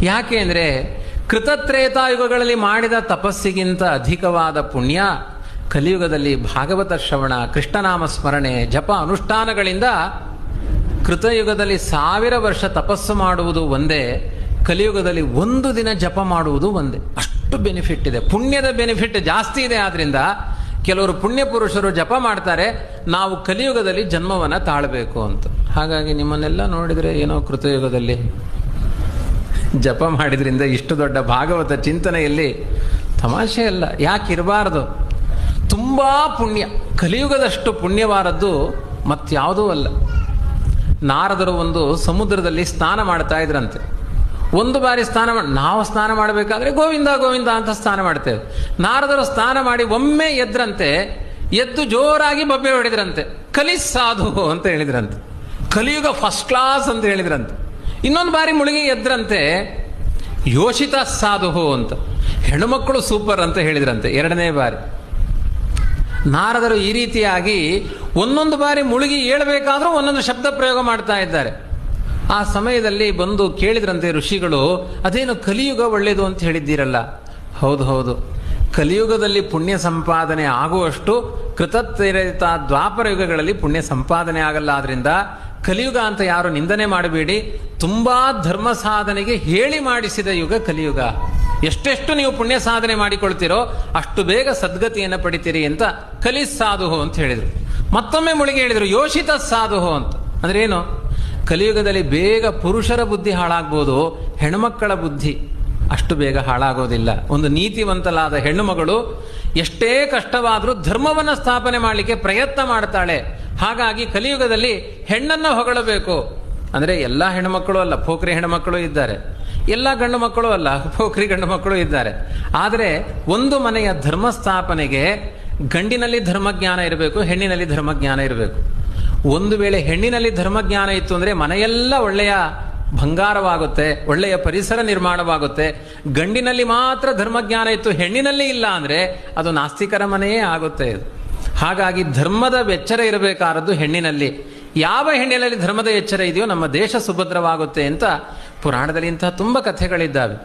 ಯಾಕೆ ಅಂದರೆ ಕೃತತ್ರೇತಾಯುಗಗಳಲ್ಲಿ ಮಾಡಿದ ತಪಸ್ಸಿಗಿಂತ ಅಧಿಕವಾದ ಪುಣ್ಯ ಕಲಿಯುಗದಲ್ಲಿ ಭಾಗವತ ಶ್ರವಣ, ಕೃಷ್ಣನಾಮ ಸ್ಮರಣೆ, ಜಪ ಅನುಷ್ಠಾನಗಳಿಂದ ಕೃತಯುಗದಲ್ಲಿ 1000 ವರ್ಷ ತಪಸ್ಸು ಮಾಡುವುದು ಒಂದೇ, ಕಲಿಯುಗದಲ್ಲಿ 1 ದಿನ ಜಪ ಮಾಡುವುದು ಒಂದೇ. ಅಷ್ಟು ಬೆನಿಫಿಟ್ ಇದೆ, ಪುಣ್ಯದ ಬೆನಿಫಿಟ್ ಜಾಸ್ತಿ ಇದೆ. ಆದ್ರಿಂದ ಕೆಲವರು ಪುಣ್ಯ ಪುರುಷರು ಜಪ ಮಾಡ್ತಾರೆ, ನಾವು ಕಲಿಯುಗದಲ್ಲಿ ಜನ್ಮವನ್ನು ತಾಳಬೇಕು ಅಂತ. ಹಾಗಾಗಿ ನಿಮ್ಮನ್ನೆಲ್ಲ ನೋಡಿದರೆ ಏನೋ ಕೃತಯುಗದಲ್ಲಿ ಜಪ ಮಾಡಿದ್ರಿಂದ ಇಷ್ಟು ದೊಡ್ಡ ಭಾಗವತ ಚಿಂತನೆಯಲ್ಲಿ ತಮಾಷೆ ಅಲ್ಲ. ಯಾಕಿರಬಾರದು? ತುಂಬ ಪುಣ್ಯ, ಕಲಿಯುಗದಷ್ಟು ಪುಣ್ಯವಾದದ್ದು ಮತ್ಯಾವುದೂ ಅಲ್ಲ. ನಾರದರು ಒಂದು ಸಮುದ್ರದಲ್ಲಿ ಸ್ನಾನ ಮಾಡ್ತಾ ಇದ್ರಂತೆ. ಒಂದು ಬಾರಿ ನಾವು ಸ್ನಾನ ಮಾಡಬೇಕಾದ್ರೆ ಗೋವಿಂದ ಗೋವಿಂದ ಅಂತ ಸ್ನಾನ ಮಾಡ್ತೇವೆ. ನಾರದರು ಸ್ನಾನ ಮಾಡಿ ಒಮ್ಮೆ ಎದ್ರಂತೆ, ಎದ್ದು ಜೋರಾಗಿ ಬಬ್ಬೆ ಹೊಡೆದ್ರಂತೆ. ಕಲಿಸಾಧು ಅಂತ ಹೇಳಿದ್ರಂತೆ, ಕಲಿಯುಗ ಫಸ್ಟ್ ಕ್ಲಾಸ್ ಅಂತ ಹೇಳಿದ್ರಂತೆ. ಇನ್ನೊಂದು ಬಾರಿ ಮುಳುಗಿ ಎದ್ರಂತೆ, ಯೋಷಿತ ಸಾಧು ಅಂತ, ಹೆಣ್ಣುಮಕ್ಕಳು ಸೂಪರ್ ಅಂತ ಹೇಳಿದ್ರಂತೆ 2ನೇ ಬಾರಿ. ನಾರದರು ಈ ರೀತಿಯಾಗಿ ಒಂದೊಂದು ಬಾರಿ ಮುಳುಗಿ ಏಳಬೇಕಾದ್ರೂ ಒಂದೊಂದು ಶಬ್ದ ಪ್ರಯೋಗ ಮಾಡ್ತಾ ಇದ್ದಾರೆ. ಆ ಸಮಯದಲ್ಲಿ ಬಂದು ಕೇಳಿದ್ರಂತೆ ಋಷಿಗಳು, ಅದೇನು ಕಲಿಯುಗ ಒಳ್ಳೆಯದು ಅಂತ ಹೇಳಿದ್ದೀರಲ್ಲ? ಹೌದು ಹೌದು, ಕಲಿಯುಗದಲ್ಲಿ ಪುಣ್ಯ ಸಂಪಾದನೆ ಆಗುವಷ್ಟು ಕೃತತ್ರೇತ ದ್ವಾಪರ ಯುಗಗಳಲ್ಲಿ ಪುಣ್ಯ ಸಂಪಾದನೆ ಆಗಲ್ಲ. ಆದ್ರಿಂದ ಕಲಿಯುಗ ಅಂತ ಯಾರು ನಿಂದನೆ ಮಾಡಬೇಡಿ. ತುಂಬಾ ಧರ್ಮ ಸಾಧನೆಗೆ ಹೇಳಿ ಮಾಡಿಸಿದ ಯುಗ ಕಲಿಯುಗ. ಎಷ್ಟೆಷ್ಟು ನೀವು ಪುಣ್ಯ ಸಾಧನೆ ಮಾಡಿಕೊಳ್ತೀರೋ ಅಷ್ಟು ಬೇಗ ಸದ್ಗತಿಯನ್ನು ಪಡಿತೀರಿ ಅಂತ ಕಲಿಸಾಧು ಅಂತ ಹೇಳಿದರು. ಮತ್ತೊಮ್ಮೆ ಮುಳುಗಿ ಹೇಳಿದರು ಯೋಷಿತ ಸಾಧು ಅಂತ. ಅಂದ್ರೆ ಏನು? ಕಲಿಯುಗದಲ್ಲಿ ಬೇಗ ಪುರುಷರ ಬುದ್ಧಿ ಹಾಳಾಗ್ಬೋದು, ಹೆಣ್ಮಕ್ಕಳ ಬುದ್ಧಿ ಅಷ್ಟು ಬೇಗ ಹಾಳಾಗೋದಿಲ್ಲ. ಒಂದು ನೀತಿವಂತಲಾದ ಹೆಣ್ಣು ಮಗಳು ಎಷ್ಟೇ ಕಷ್ಟವಾದರೂ ಧರ್ಮವನ್ನು ಸ್ಥಾಪನೆ ಮಾಡಲಿಕ್ಕೆ ಪ್ರಯತ್ನ ಮಾಡ್ತಾಳೆ. ಹಾಗಾಗಿ ಕಲಿಯುಗದಲ್ಲಿ ಹೆಣ್ಣನ್ನು ಹೊಗಳಬೇಕು. ಅಂದರೆ ಎಲ್ಲ ಹೆಣ್ಣುಮಕ್ಕಳು ಅಲ್ಲ, ಪೋಖ್ರಿ ಹೆಣ್ಣುಮಕ್ಕಳು ಇದ್ದಾರೆ, ಎಲ್ಲ ಗಂಡು ಮಕ್ಕಳು ಅಲ್ಲ, ಪೋಖ್ರಿ ಗಂಡು ಮಕ್ಕಳು ಇದ್ದಾರೆ. ಆದರೆ ಒಂದು ಮನೆಯ ಧರ್ಮ ಸ್ಥಾಪನೆಗೆ ಗಂಡಿನಲ್ಲಿ ಧರ್ಮಜ್ಞಾನ ಇರಬೇಕು, ಹೆಣ್ಣಿನಲ್ಲಿ ಧರ್ಮಜ್ಞಾನ ಇರಬೇಕು. ಒಂದು ವೇಳೆ ಹೆಣ್ಣಿನಲ್ಲಿ ಧರ್ಮಜ್ಞಾನ ಇತ್ತು ಅಂದರೆ ಮನೆಯೆಲ್ಲ ಒಳ್ಳೆಯ ಬಂಗಾರವಾಗುತ್ತೆ, ಒಳ್ಳೆಯ ಪರಿಸರ ನಿರ್ಮಾಣವಾಗುತ್ತೆ. ಗಂಡಿನಲ್ಲಿ ಮಾತ್ರ ಧರ್ಮಜ್ಞಾನ ಇತ್ತು, ಹೆಣ್ಣಿನಲ್ಲಿ ಇಲ್ಲ ಅಂದರೆ ಅದು ನಾಸ್ತಿಕರ ಮನೆಯೇ ಆಗುತ್ತೆ. ಹಾಗಾಗಿ ಧರ್ಮದ ಎಚ್ಚರ ಇರಬೇಕಾದದ್ದು ಹೆಣ್ಣಿನಲ್ಲಿ. ಯಾವ ಹೆಣ್ಣಿನಲ್ಲಿ ಧರ್ಮದ ಎಚ್ಚರ ಇದೆಯೋ ನಮ್ಮ ದೇಶ ಸುಭದ್ರವಾಗುತ್ತೆ ಅಂತ ಪುರಾಣದಲ್ಲಿ ಇಂತಹ ತುಂಬ ಕಥೆಗಳಿದ್ದಾವೆ.